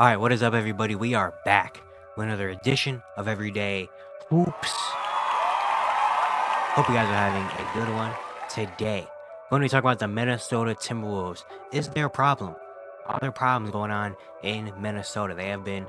Alright, what is up, everybody? We are back with another edition of Everyday Hoops. Hope you guys are having a good one today. When we talk about the Minnesota Timberwolves, is there a problem? Are there problems going on in Minnesota? They have been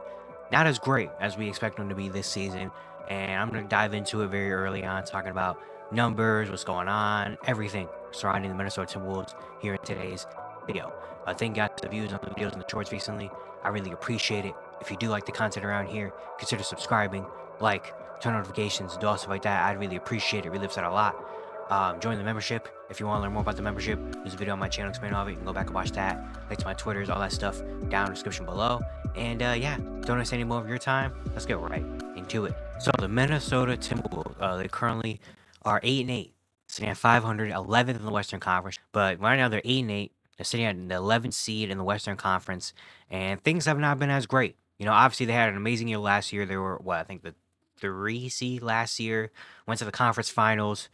not as great as we expect them to be this season, and I'm going to dive into it very early on, talking about numbers, what's going on, everything surrounding the Minnesota Timberwolves here in today's video. Thank you guys for the views on the videos and the shorts recently. I really appreciate it. If you do like the content around here, consider subscribing, like, turn notifications, do all stuff like that. I'd really appreciate it. It really helps out a lot. Join the membership. If you want to learn more about the membership, there's a video on my channel explaining all of it. You can go back and watch that. Link to my Twitters, all that stuff down in the description below. And yeah, don't waste any more of your time. Let's get right into it. So the Minnesota Timberwolves, they currently are 8-8, sitting at 500, 11th in the Western Conference. But right now they're 8-8. They're sitting at the 11th seed in the Western Conference, and things have not been as great. You know, obviously they had an amazing year last year. They were I think the 3 seed last year. Went to the conference finals.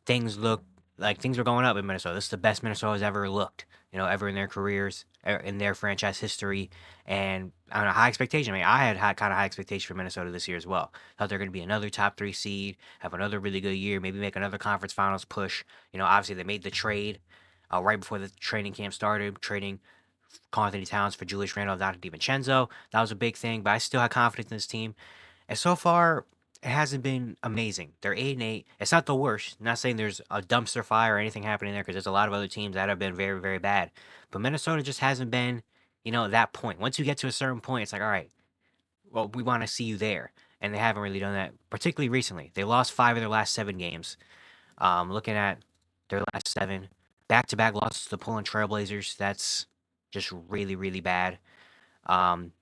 Things looked like things were going up in Minnesota. This is the best Minnesota's ever looked, ever in their careers, in their franchise history, and on a high expectation. I mean, I had kind of high expectation for Minnesota this year as well. Thought they're going to be another top 3 seed, have another really good year, maybe make another conference finals push. Obviously they made the trade right before the training camp started, trading Karl Anthony Towns for Julius Randle, Dante DiVincenzo. That was a big thing, but I still had confidence in this team. And so far, it hasn't been amazing. They're 8-8. It's not the worst. I'm not saying there's a dumpster fire or anything happening there, because there's a lot of other teams that have been very, very bad. But Minnesota just hasn't been, at that point. Once you get to a certain point, it's like, all right, well, we want to see you there. And they haven't really done that, particularly recently. They lost 5 of their last 7 games. Looking at their last 7, back-to-back losses to the Portland Trailblazers. That's just really, really bad.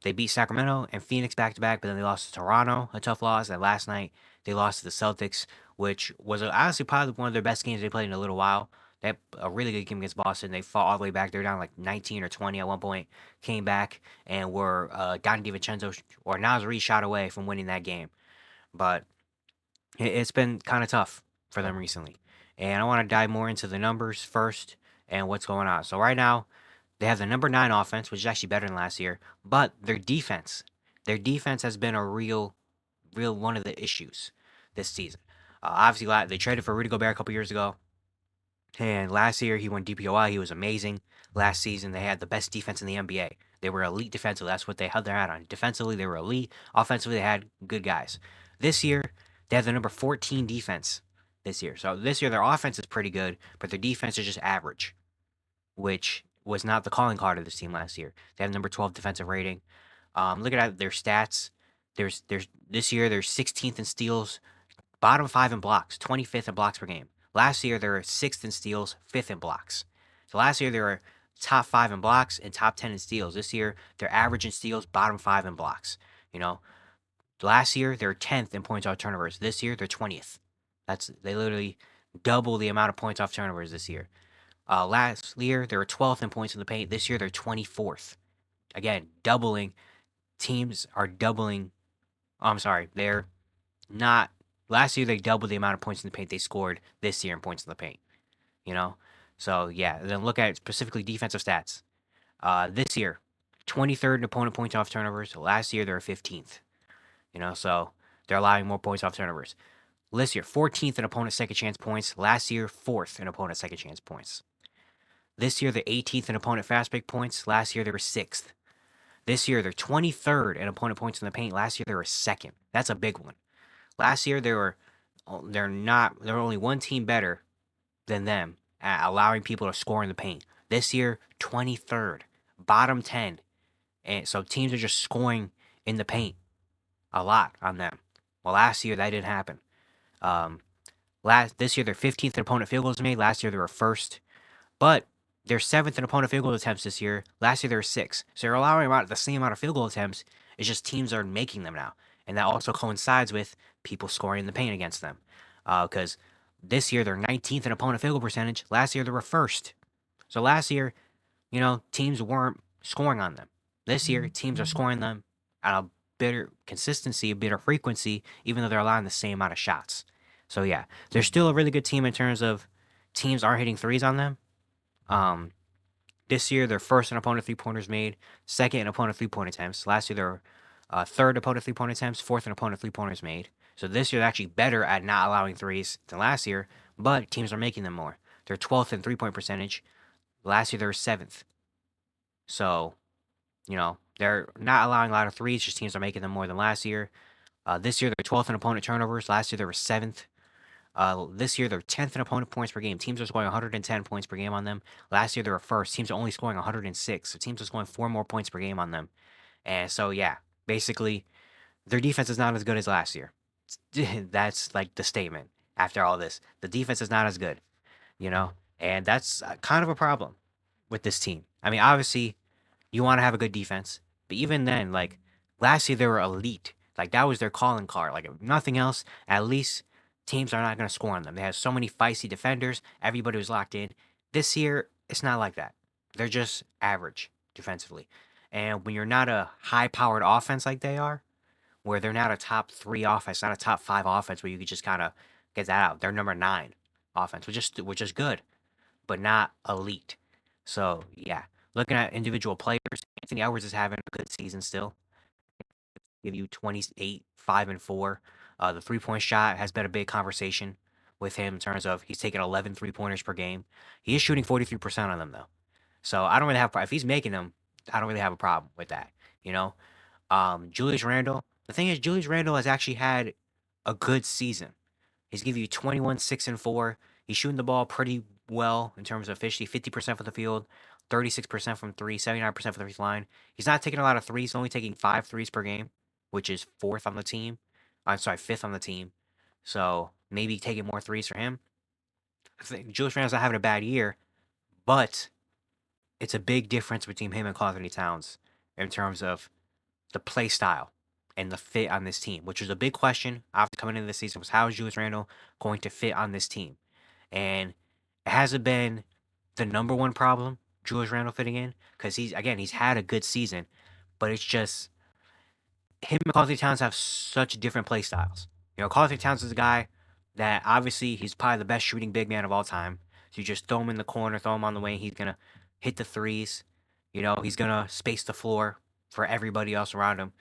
They beat Sacramento and Phoenix back-to-back, but then they lost to Toronto, a tough loss. And last night, they lost to the Celtics, which was honestly probably one of their best games they played in a little while. They had a really good game against Boston. They fought all the way back. They were down like 19 or 20 at one point, came back, and were Dante DiVincenzo or Naz Reid shot away from winning that game. But it's been kind of tough for them recently. And I want to dive more into the numbers first and what's going on. So right now, they have the number 9 offense, which is actually better than last year, but their defense has been a real one of the issues this season. Obviously, they traded for Rudy Gobert a couple years ago, and last year he won DPOI. He was amazing. Last season, they had the best defense in the NBA. They were elite defensively. That's what they held their hat on. Defensively, they were elite. Offensively, they had good guys. This year, they have the number 14 defense this year. So this year, their offense is pretty good, but their defense is just average, which was not the calling card of this team last year. They have number 12 defensive rating. Looking at their stats, there's this year they're 16th in steals, bottom 5 in blocks, 25th in blocks per game. Last year they were 6th in steals, 5th in blocks. So last year they were top 5 in blocks and top 10 in steals. This year they're average in steals, bottom 5 in blocks. Last year they were 10th in points off turnovers. This year they're 20th. They literally double the amount of points off turnovers this year. Last year, they were 12th in points in the paint. This year, they're 24th. Again, doubling. Teams are doubling. Oh, I'm sorry. They're not. Last year, they doubled the amount of points in the paint they scored this year in points in the paint. So, yeah. And then look at specifically defensive stats. This year, 23rd in opponent points off turnovers. Last year, they were 15th. So they're allowing more points off turnovers. This year, 14th in opponent second chance points. Last year, 4th in opponent second chance points. This year, they're 18th in opponent fast break points. Last year, they were 6th. This year, they're 23rd in opponent points in the paint. Last year, they were 2nd. That's a big one. Last year, they're only one team better than them at allowing people to score in the paint. This year, 23rd, bottom 10. And so teams are just scoring in the paint a lot on them. Well, last year, that didn't happen. This year, they're 15th in opponent field goals made. Last year, they were 1st. But they're 7th in opponent field goal attempts this year. Last year, they were 6th. So they're allowing about the same amount of field goal attempts. It's just teams are making them now. And that also coincides with people scoring in the paint against them. Because this year, they're 19th in opponent field goal percentage. Last year, they were 1st. So last year, teams weren't scoring on them. This year, teams are scoring them at a better consistency, a better frequency, even though they're allowing the same amount of shots. So yeah, they're still a really good team in terms of teams aren't hitting threes on them. This year, they're first in opponent three-pointers made, second in opponent three-point attempts. Last year, they were third opponent three-point attempts, fourth in opponent three-pointers made. So this year, they're actually better at not allowing threes than last year, but teams are making them more. They're 12th in three-point percentage. Last year, they were seventh. So, they're not allowing a lot of threes, just teams are making them more than last year. This year, they're 12th in opponent turnovers. Last year, they were seventh. This year, they're 10th in opponent points per game. Teams are scoring 110 points per game on them. Last year, they were first. Teams are only scoring 106. So teams are scoring four more points per game on them. And so, yeah, basically, their defense is not as good as last year. That's like the statement after all this. The defense is not as good, you know? And that's kind of a problem with this team. I mean, obviously, you want to have a good defense. But even then, like last year, they were elite. Like that was their calling card. Like if nothing else, at least teams are not going to score on them. They have so many feisty defenders. Everybody was locked in. This year, it's not like that. They're just average defensively. And when you're not a high-powered offense like they are, where they're not a top three offense, not a top five offense, where you could just kind of get that out. They're number nine offense, which is good, but not elite. So yeah, looking at individual players, Anthony Edwards is having a good season still. Give you 28, 5 and 4. The 3-point shot has been a big conversation with him in terms of he's taking 11 3-pointers per game. He is shooting 43% on them though. So I don't really have if he's making them, I don't really have a problem with that. You know, Julius Randle. The thing is, Julius Randle has actually had a good season. He's giving you 21, 6 and 4. He's shooting the ball pretty well in terms of efficiency, 50% from the field, 36% from three, 79% from the free line. He's not taking a lot of threes, only taking 5 threes per game, which is fourth on the team. I'm sorry, fifth on the team. So maybe taking more threes for him. I think Julius Randle's not having a bad year, but it's a big difference between him and Karl-Anthony Towns in terms of the play style and the fit on this team, which was a big question after coming into the season was how is Julius Randle going to fit on this team? And it hasn't been the number one problem, Julius Randle fitting in, because he's had a good season, but it's just him and Karl-Anthony Towns have such different play styles. Karl-Anthony Towns is a guy that obviously he's probably the best shooting big man of all time. So you just throw him in the corner, throw him on the wing, he's gonna hit the threes. He's gonna space the floor for everybody else around him.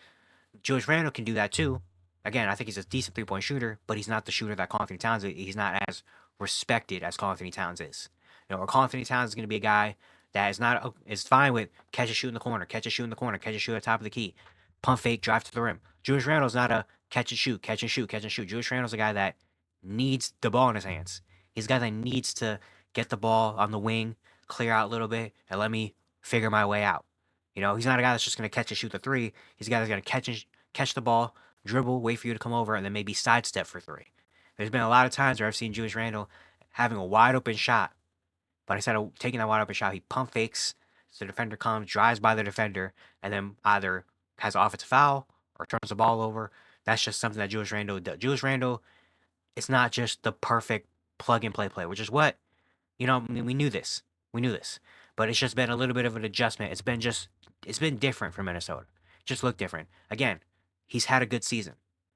Julius Randle can do that too. Again, I think he's a decent 3-point shooter, but he's not the shooter that Karl-Anthony Towns is. He's not as respected as Karl-Anthony Towns is. Or Karl-Anthony Towns is going to be a guy that is fine with catch a shoot in the corner, catch a shoot in the corner, catch a shoot at the top of the key, pump fake, drive to the rim. Julius Randle's not a catch and shoot, catch and shoot, catch and shoot. Julius Randle's a guy that needs the ball in his hands. He's a guy that needs to get the ball on the wing, clear out a little bit, and let me figure my way out. He's not a guy that's just going to catch and shoot the three. He's a guy that's going to catch the ball, dribble, wait for you to come over, and then maybe sidestep for three. There's been a lot of times where I've seen Julius Randle having a wide open shot, but instead of taking that wide open shot, he pump fakes. So the defender comes, drives by the defender, and then either has an offensive foul or turns the ball over. That's just something that Julius Randle does. Julius Randle, it's not just the perfect plug and play player, which is what we knew this. We knew this. But it's just been a little bit of an adjustment. It's been different for Minnesota. Just looked different. Again, he's had a good season.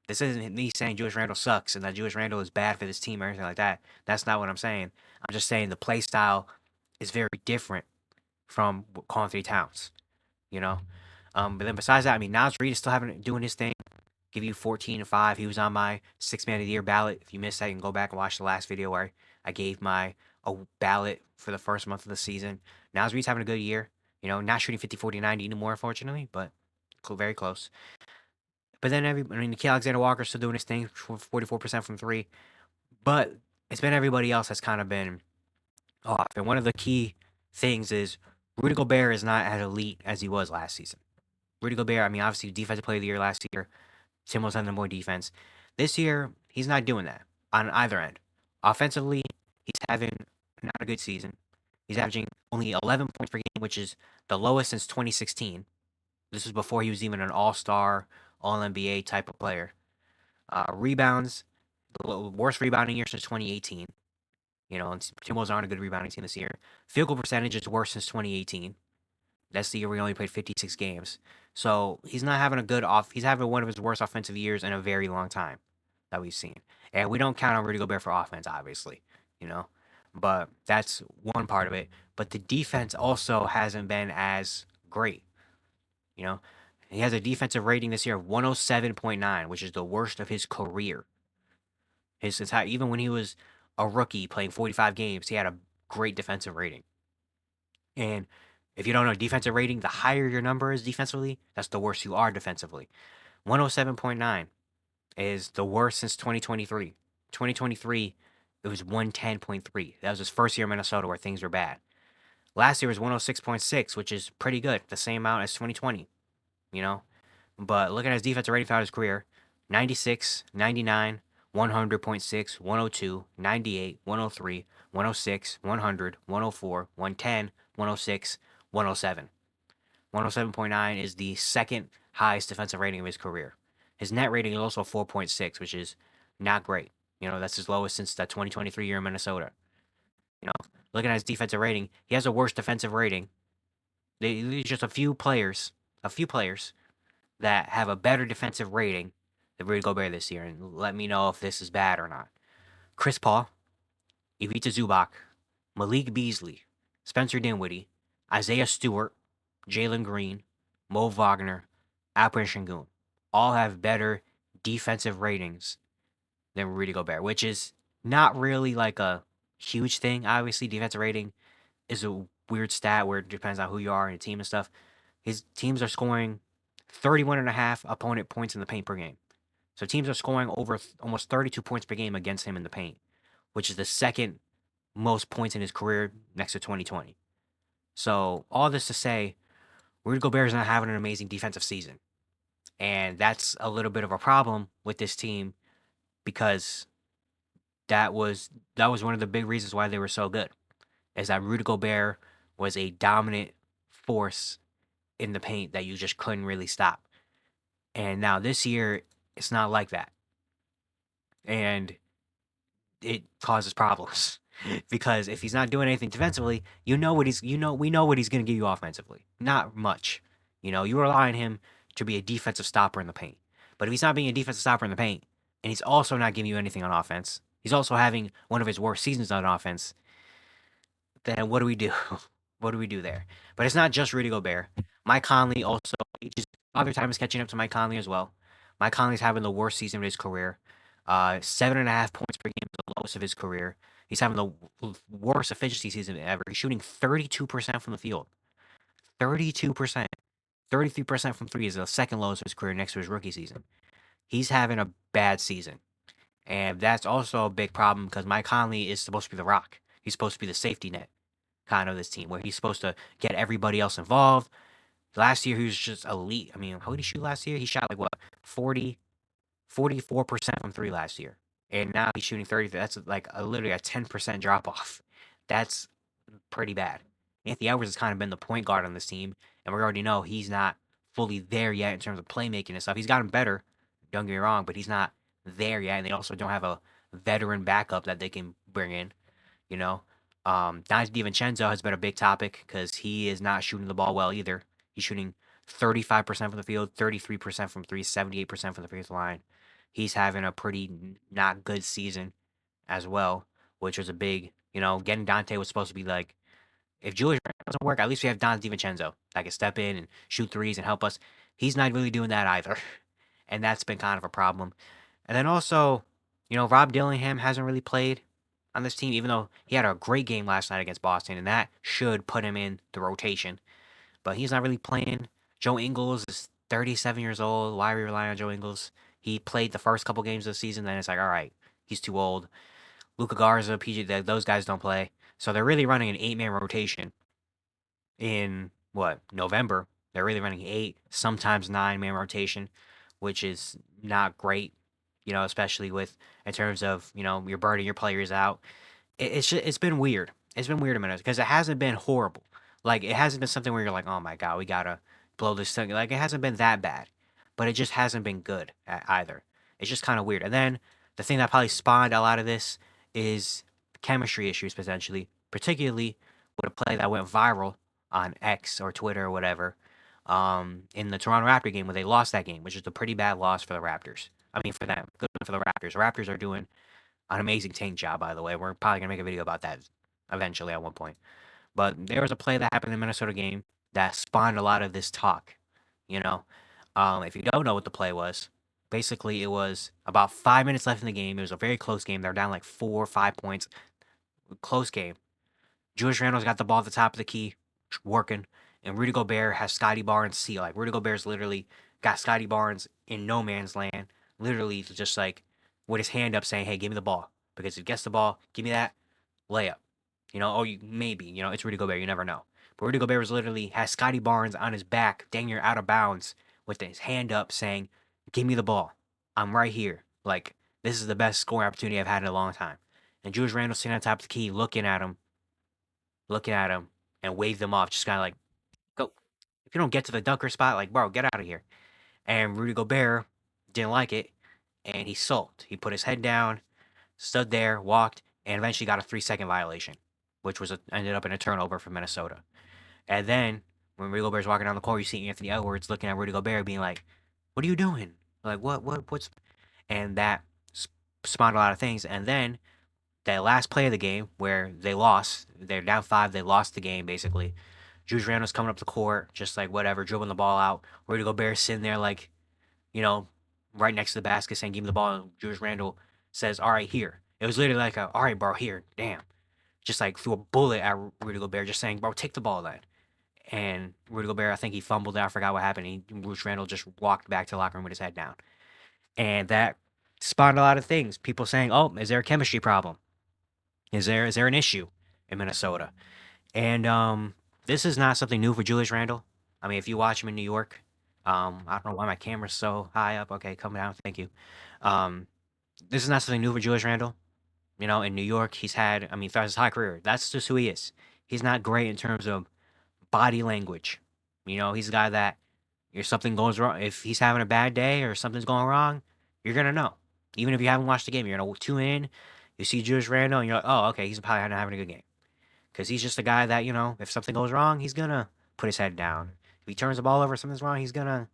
This isn't me saying Julius Randle sucks and that Julius Randle is bad for this team or anything like that. That's not what I'm saying. I'm just saying the play style is very different from Karl-Anthony Towns, you know? But then besides that, I mean, Naz Reid is still doing his thing. Give you 14 and 5. He was on my 6 man of the year ballot. If you missed that, you can go back and watch the last video where I gave my ballot for the first month of the season. Naz Reid's having a good year. Not shooting 50, 40, 90 anymore, unfortunately, but very close. But then Nickeil Alexander-Walker still doing his thing, 44% from three. But it's been everybody else that's kind of been off. And one of the key things is Rudy Gobert is not as elite as he was last season. Rudy Gobert, I mean, obviously defensive player of the year last year. Tim was having more defense. This year, he's not doing that on either end. Offensively, he's having not a good season. He's averaging only 11 points per game, which is the lowest since 2016. This was before he was even an all-star, all-NBA type of player. Rebounds, the worst rebounding year since 2018. And Timberwolves aren't a good rebounding team this year. Field goal percentage is worse since 2018. That's the year we only played 56 games. So he's not having a good off. He's having one of his worst offensive years in a very long time that we've seen. And we don't count on Rudy Gobert for offense, obviously. You know, but that's one part of it. But the defense also hasn't been as great. You know, he has a defensive rating this year of 107.9, which is the worst of his career. His entire, even when he was a rookie playing 45 games, he had a great defensive rating. And if you don't know defensive rating, the higher your number is defensively, that's the worse you are defensively. 107.9 is the worst since 2023. 2023, it was 110.3. That was his first year in Minnesota where things were bad. Last year was 106.6, which is pretty good, the same amount as 2020, you know? But looking at his defensive rating throughout his career, 96, 99, 100.6, 102, 98, 103, 106, 100, 104, 110, 106, 107. 107.9 is the second highest defensive rating of his career. His net rating is also 4.6, which is not great. That's his lowest since that 2023 year in Minnesota. You know, looking at his defensive rating, he has a worse defensive rating. There's just a few players that have a better defensive rating than Rudy Gobert this year, and let me know if this is bad or not. Chris Paul, Ivica Zubac, Malik Beasley, Spencer Dinwiddie, Isaiah Stewart, Jalen Green, Mo Wagner, Alperen Sengun all have better defensive ratings than Rudy Gobert, which is not really like a huge thing. Obviously, defensive rating is a weird stat where it depends on who you are and your team and stuff. His teams are scoring 31 and a half opponent points in the paint per game. So teams are scoring over almost 32 points per game against him in the paint, which is the second most points in his career next to 2020. So all this to say, Rudy Gobert is not having an amazing defensive season. And that's a little bit of a problem with this team because that was one of the big reasons why they were so good. Is that Rudy Gobert was a dominant force in the paint that you just couldn't really stop. And now this year, it's not like that. And it causes problems because if he's not doing anything defensively, we know what he's going to give you offensively. Not much. You rely on him to be a defensive stopper in the paint. But if he's not being a defensive stopper in the paint, and he's also not giving you anything on offense, he's also having one of his worst seasons on offense, then what do we do? What do we do there? But it's not just Rudy Gobert. Mike Conley also, Father Time is catching up to Mike Conley as well. Mike Conley's having the worst season of his career. 7.5 points per game is the lowest of his career. He's having the worst efficiency season ever. He's shooting 32% from the field. 32%. 33% from three is the second lowest of his career next to his rookie season. He's having a bad season. And that's also a big problem because Mike Conley is supposed to be the rock. He's supposed to be the safety net kind of this team where he's supposed to get everybody else involved. Last year, he was just elite. I mean, how did he shoot last year? He shot like what, 44% from three last year. And now he's shooting 30. That's like literally a 10% drop off. That's pretty bad. Anthony Edwards has kind of been the point guard on this team. And we already know he's not fully there yet in terms of playmaking and stuff. He's gotten better, don't get me wrong, but he's not there yet. And they also don't have a veteran backup that they can bring in, you know? Donte DiVincenzo has been a big topic because he is not shooting the ball well either. He's shooting 35% from the field, 33% from three, 78% from the free throw line. He's having a pretty not good season as well, which was a big, getting Dante was supposed to be like, if Julius doesn't work, at least we have Donte DiVincenzo that can step in and shoot threes and help us. He's not really doing that either. And that's been kind of a problem. And then also, Rob Dillingham hasn't really played on this team, even though he had a great game last night against Boston, and that should put him in the rotation. But he's not really playing. Joe Ingles is 37 years old. Why are we relying on Joe Ingles? He played the first couple games of the season, then it's like, all right, he's too old. Luka Garza, PJ, those guys don't play. So they're really running an 8-man rotation in, November. They're really running 8, sometimes 9-man rotation, which is not great, especially in terms of, you're burning your players out. It's been weird. It's been weird a minute because it hasn't been horrible. Like it hasn't been something where you're like, oh my god, we gotta blow this thing. Like it hasn't been that bad, but it just hasn't been good either. It's just kind of weird. And then the thing that probably spawned a lot of this is chemistry issues potentially, particularly with a play that went viral on X or Twitter or whatever, in the Toronto Raptor game where they lost that game, which is a pretty bad loss for the Raptors. I mean, for them, good for the Raptors. The Raptors are doing an amazing tank job, by the way. We're probably gonna make a video about that eventually at one point. But there was a play that happened in the Minnesota game that spawned a lot of this talk. You know, if you don't know what the play was, basically it was about 5 minutes left in the game. It was a very close game. They're down like 4 or 5 points. Close game. Julius Randle's got the ball at the top of the key, working, and Rudy Gobert has Scotty Barnes see. Like Rudy Gobert's literally got Scotty Barnes in no man's land, literally just like with his hand up saying, "Hey, give me the ball." Because if he gets the ball, give me that layup. Or you maybe, it's Rudy Gobert, you never know. But Rudy Gobert was literally has Scotty Barnes on his back, dang near out of bounds, with his hand up saying, "Give me the ball. I'm right here. Like, this is the best scoring opportunity I've had in a long time." And Julius Randle sitting on top of the key, looking at him, and waved them off, just kind of like, go. If you don't get to the dunker spot, like, bro, get out of here. And Rudy Gobert didn't like it, and he sulked. He put his head down, stood there, walked, and eventually got a 3-second violation, which ended up in a turnover for Minnesota. And then when Rudy Gobert's walking down the court, you see Anthony Edwards looking at Rudy Gobert, being like, "What are you doing? Like, what's?" And that spawned a lot of things. And then that last play of the game where they lost, they're down 5, they lost the game basically. Julius Randle's coming up the court, just like whatever, dribbling the ball out. Rudy Gobert sitting there like, you know, right next to the basket saying, "Give me the ball." And Julius Randle says, "All right, here." It was literally like, "All right, bro, here." Damn. Just like threw a bullet at Rudy Gobert, just saying, "Bro, take the ball then." And Rudy Gobert, I think he fumbled it. I forgot what happened. Bruce Randle just walked back to the locker room with his head down. And that spawned a lot of things. People saying, "Oh, is there a chemistry problem? Is there an issue in Minnesota?" And this is not something new for Julius Randle. I mean, if you watch him in New York, I don't know why my camera's so high up. Okay, come down. Thank you. Um, this is not something new for Julius Randle. In New York, he's had, I mean, throughout his high career, that's just who he is. He's not great in terms of body language. He's a guy that if something goes wrong, if he's having a bad day or something's going wrong, you're gonna know. Even if you haven't watched the game, you're gonna tune in. You see Julius Randle, and you're like, "Oh, okay, he's probably not having a good game." Because he's just a guy that if something goes wrong, he's gonna put his head down. If he turns the ball over, something's wrong, he's gonna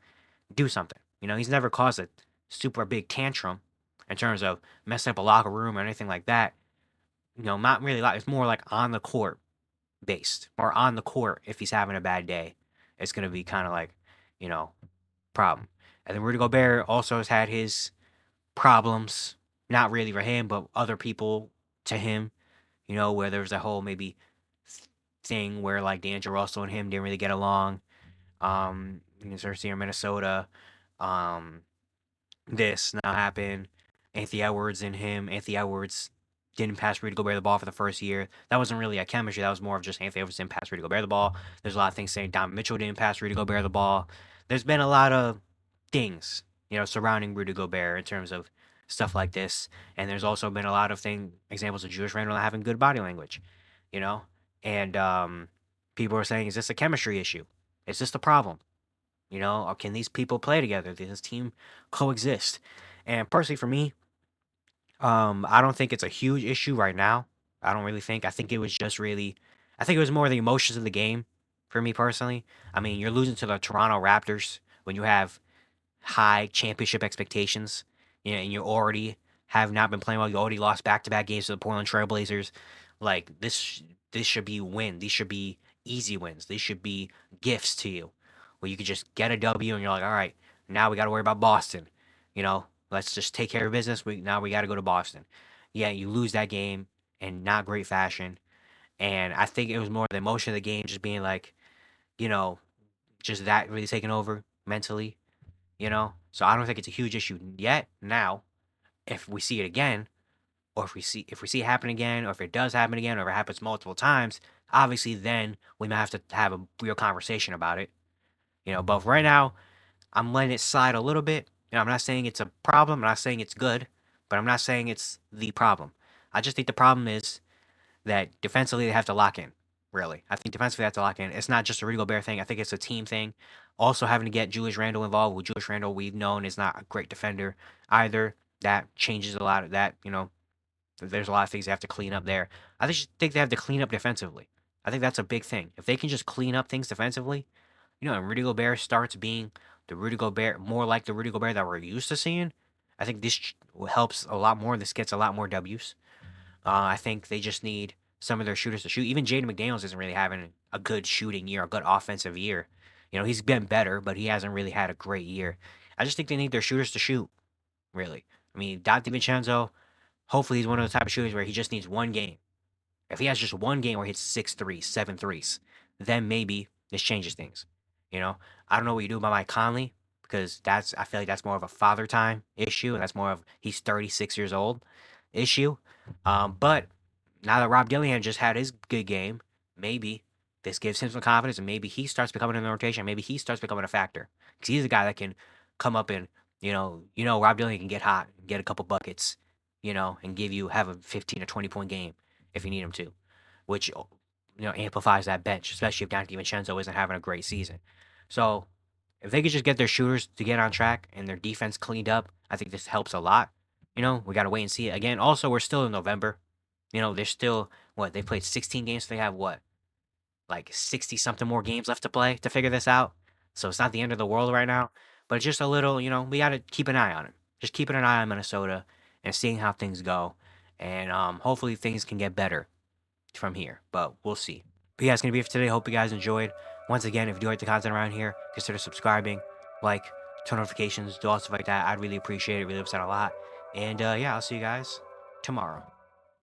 do something. He's never caused a super big tantrum in terms of messing up a locker room or anything like that. Not really. It's more like on the court based, or on the court. If he's having a bad day, it's gonna be kind of like, you know, problem. And then Rudy Gobert also has had his problems, not really for him, but other people to him. Where there was a whole maybe thing where like D'Angelo Russell and him didn't really get along. University of Minnesota. Um, this now happened. Anthony Edwards and him. Anthony Edwards didn't pass Rudy Gobert the ball for the first year. That wasn't really a chemistry. That was more of just Anthony Edwards didn't pass Rudy Gobert the ball. There's a lot of things saying Don Mitchell didn't pass Rudy Gobert the ball. There's been a lot of things, surrounding Rudy Gobert in terms of stuff like this. And there's also been a lot of examples of Julius Randle not having good body language, you know? And people are saying, is this a chemistry issue? Is this the problem? Or can these people play together? Does this team coexist? And personally, for me, I don't think it's a huge issue right now. I don't really think. I think it was just really, I think it was more the emotions of the game for me personally. I mean, you're losing to the Toronto Raptors when you have high championship expectations, and you already have not been playing well. You already lost back-to-back games to the Portland Trailblazers. Like this should be win. These should be easy wins. These should be gifts to you, where you could just get a W and you're like, all right, now we got to worry about Boston. Let's just take care of business. We got to go to Boston. Yeah, you lose that game in not great fashion, and I think it was more the emotion of the game, just being like, you know, just that really taking over mentally. So I don't think it's a huge issue yet. Now, if we see it again, or if we see it happen again, or if it does happen again, or if it happens multiple times, obviously then we might have to have a real conversation about it. But right now, I'm letting it slide a little bit. I'm not saying it's a problem. I'm not saying it's good, but I'm not saying it's the problem. I just think the problem is that defensively they have to lock in. Really, I think defensively they have to lock in. It's not just a Rudy Gobert thing. I think it's a team thing. Also, having to get Julius Randle involved. With Julius Randle, we've known is not a great defender either. That changes a lot of that. There's a lot of things they have to clean up there. I think they have to clean up defensively. I think that's a big thing. If they can just clean up things defensively, and Rudy Gobert starts being the Rudy Gobert, more like the Rudy Gobert that we're used to seeing, I think this helps a lot more. This gets a lot more W's. I think they just need some of their shooters to shoot. Even Jaden McDaniels isn't really having a good shooting year, a good offensive year. He's been better, but he hasn't really had a great year. I just think they need their shooters to shoot, really. I mean, Dante Vincenzo, hopefully he's one of the type of shooters where he just needs one game. If he has just one game where he hits 6 threes, 7 threes, then maybe this changes things. I don't know what you do about Mike Conley because I feel like that's more of a father time issue, and that's more of he's 36 years old issue. But now that Rob Dillingham just had his good game, maybe this gives him some confidence, and maybe he starts becoming in the rotation. Maybe he starts becoming a factor because he's a guy that can come up and Rob Dillingham can get hot, get a couple buckets, and have a 15 or 20 point game if you need him to, which amplifies that bench, especially if Dante Vincenzo isn't having a great season. So if they could just get their shooters to get on track and their defense cleaned up, I think this helps a lot. We got to wait and see it. Again, also, we're still in November. There's still, they played 16 games. So they have like 60 something more games left to play to figure this out. So it's not the end of the world right now, but it's just a little, we got to keep an eye on it. Just keeping an eye on Minnesota and seeing how things go. And hopefully things can get better from here, but we'll see. But yeah, it's going to be it for today. Hope you guys enjoyed. Once again, if you do like the content around here, consider subscribing, turn notifications, do all stuff like that. I'd really appreciate it. Really helps out a lot. And yeah, I'll see you guys tomorrow.